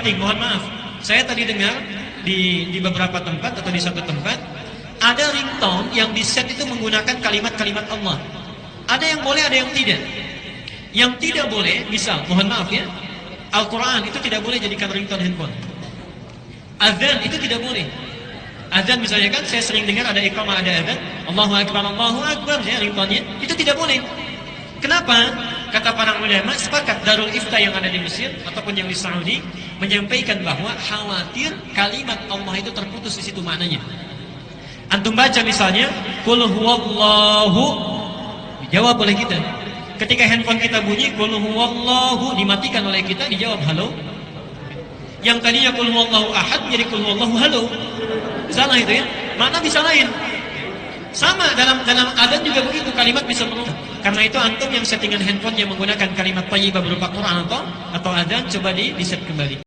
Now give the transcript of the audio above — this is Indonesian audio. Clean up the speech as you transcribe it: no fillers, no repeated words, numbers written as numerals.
penting, mohon maaf. Saya tadi dengar di beberapa tempat atau di satu tempat ada ringtone yang di set itu menggunakan kalimat-kalimat Allah. Ada yang boleh, ada yang tidak. Yang tidak boleh, misal, mohon maaf ya, Al-Quran itu tidak boleh jadikan ringtone handphone. Azan itu tidak boleh. Azan misalnya kan, saya sering dengar ada iqamah, ada azan, Allahu Akbar, ya ringtone-nya, itu tidak boleh. Kenapa? Kata para ulama, sepakat Darul Ifta yang ada di Mesir ataupun yang di Saudi menyampaikan bahwa khawatir kalimat Allah itu terputus di situ maknanya. Antum baca misalnya, Qul huwallahu, dijawab oleh kita. Ketika handphone kita bunyi, Qul huwallahu, dimatikan oleh kita, dijawab halo. Yang tadinya Qul huwallahu ahad jadi Qul huwallahu halo. Salah itu ya. Makna bisa lain. Sama dalam adzan juga begitu, kalimat bisa berubah. Karena itu antum yang settingan handphone yang menggunakan kalimat thayyibah berupa Quran atau adzan, coba di set kembali.